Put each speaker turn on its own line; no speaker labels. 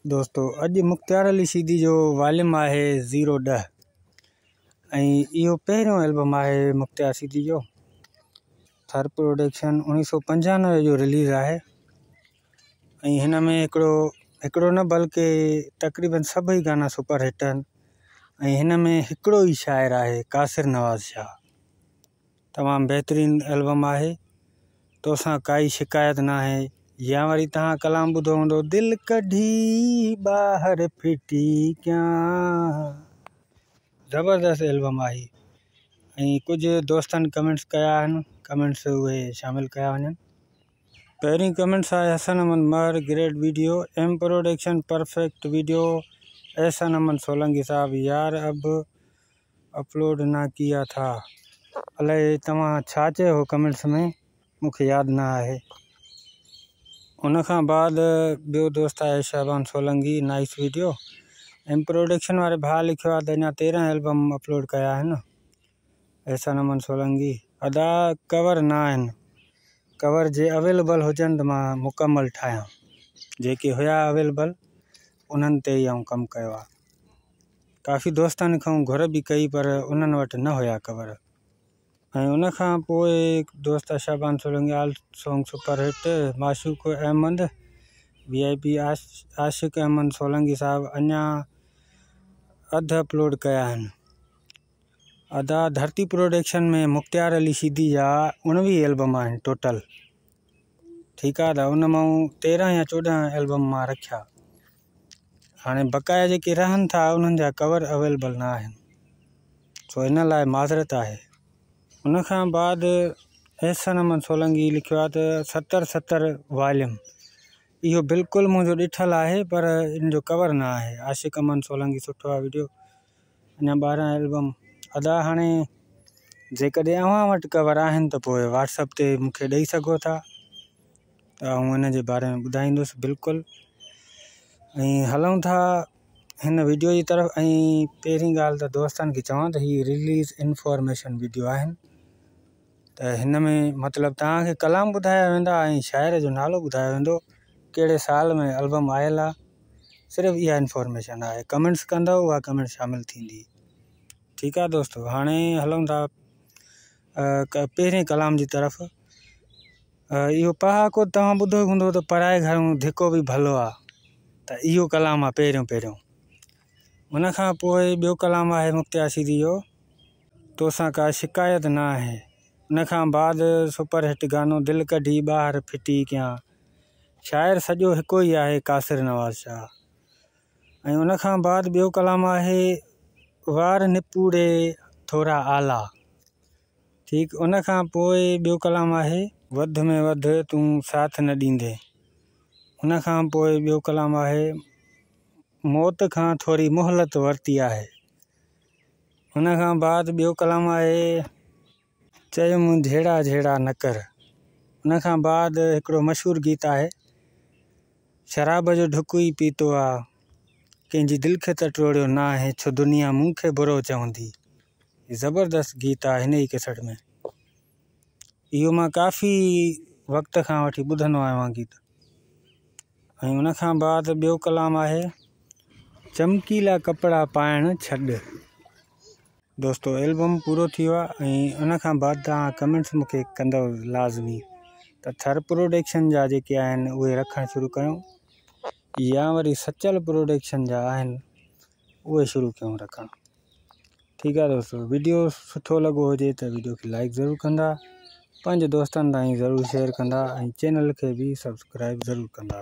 दोस्तों अॼु मुख्तार अली सीधी जो वॉल्यूम आहे 010 ऐं इहो पहिरियों एल्बम आहे मुख्तार सीधी जो। थर प्रोडक्शन 1995 जो रिलीज़ आहे ऐं हिन में हिकिड़ो न बल्कि तक़रीबन सभई गाना सुपर हिट आहिनि ऐं हिन में हिकिड़ो ई शाइर आहे कासिर नवाज़ शाह। तमामु बहितरीन एल्बम आहे। तोसां काई शिकायत ना है या वरी तव्हां कलाम ॿुधो हूंदो दिल कढी ॿाहिरि फिटी क्या। ज़बरदस्त एल्बम आहे ऐं कुझु दोस्तनि कमेंट्स कया आहिनि, कमेंट्स उहे शामिलु कया वञनि। पहिरीं कमेंट्स आहे हसन अमन मर great video, M production perfect video, Ehsan Aman Solanki साहब यार अब अपलोड ना किया था। अलाए तव्हां छा चयो हो कमेंट्स में, मूंखे यादि न आहे। उन खां बाद ॿियो दोस्त आहे Shahban Solanki nice video. M production वारे भाउ लिखियो आहे त अञा 13 एल्बम अपलोड कया आहिनि। एहसन अमन सोलंकी अदा कवर न आहिनि, कवर जे अवेलेबल हुजनि त मां मुकमल ठाहियां। जेके हुया अवेलेबल उन्हनि ते ई आऊं कमु कयो आहे। काफ़ी दोस्तनि खां घुर बि कई पर उन्हनि वटि न हुया कवर। ऐं उन खां पोइ दोस्त Shahban Solanki all song super hit, Mashooq Ahmed VIP Ashiq Ahmed Solanki साहब अञा अधु अपलोड कया आहिनि। अदा धरती प्रोडक्शन में मुख्तार अली सीधी जा 19 एल्बम आहिनि टोटल। ठीकु आहे त उन मां 13 या 14 एल्बम मां रखिया। हाणे बक़ाया जेके रहनि था उन्हनि जा कवर अवेलेबल न आहिनि, सो इन लाइ माज़रत आहे। उन खां बाद एहसन अमन सोलंकी लिखियो आहे त 70 वॉल्यूम, इहो बिल्कुलु मुंहिंजो ॾिठल आहे पर इन जो कवर न आहे। आशिक अमन सोलंकी सुठो आहे वीडियो, अञा 12 एल्बम। अदा हाणे जेकॾहिं अव्हां वटि कवर आहिनि त पोइ व्हाट्सअप ते मूंखे ॾेई सघो था त आउं इन जे बारे में ॿुधाईंदुसि बिल्कुलु। ऐं हलूं था हिन वीडियो जी तरफ़। ऐं पहिरीं ॻाल्हि त दोस्तनि खे चवां त हीअ रिलीज़ इंफॉर्मेशन वीडियो आहिनि, त हिन में मतिलबु तव्हांखे कलाम ॿुधाया वेंदा ऐं शाइर जो नालो ॿुधायो वेंदो, कहिड़े साल में एल्बम आयल आहे, सिर्फ़ु इहा इंफॉर्मेशन आहे। कमेंट्स कंदव उहा कमेंट शामिलु थींदी। ठीकु आहे दोस्तों, हाणे हलूं था पहिरें कलाम जी तरफ़। इहो पहाको तव्हां ॿुधो हूंदो त पराए घरूं धिको बि भलो आहे, त इहो कलाम आहे पहिरियों। उन खां पोइ ॿियो कलाम आहे मुख्तार सीधी जो तोसां का शिकायत न आहे। उन खां बाद सुपर हिट गानो दिल कढी ॿाहिरि फिटी क्या, शाइर सॼो हिकु ई आहे कासिर नवाज़ शाह। ऐं उन खां बाद ॿियो कलाम आहे वार निपूड़े थोरा आला। ठीकु, उन खां पोइ ॿियो कलाम आहे वध में वध तूं साथ न ॾींदे। उन खां पोइ ॿियो कलाम आहे मौत खां थोरी मोहलत वरिती आहे। उन खां बाद ॿियो कलाम आहे चयुमि झेड़ा झेड़ा न कर। उन खां बाद हिकिड़ो मशहूरु गीत आहे शराब जो ढुक ई पीतो आहे, कंहिंजी दिलि खे त टोड़ियो न आहे, छो दुनिया मूंखे बुरो चवंदी। ज़बरदस्त गीत आहे हिन ई कैसेट में। इहो मां काफ़ी वक़्त खां वठी ॿुधंदो आहियां गीत। ऐं उन खां बाद ॿियो कलाम आहे चमकीला कपिड़ा पाइण छॾ। दोस्तों एल्बम पूरो थी वियो आहे ऐं उन खां बाद तव्हां कमेंट्स मूंखे कंदव लाज़मी त थर प्रोडक्शन जा जेके आहिनि उहे रखणु शुरू कयूं या वरी सचल प्रोडक्शन जा आहिनि उहे शुरू कयूं रखणु। ठीकु आहे दोस्तों, वीडियो सुठो लॻो हुजे त वीडियो खे लाइक ज़रूरु कंदा, पंहिंजे दोस्तनि ताईं ज़रूरु शेयर कंदा ऐं चैनल खे बि सब्सक्राइब ज़रूरु कंदा।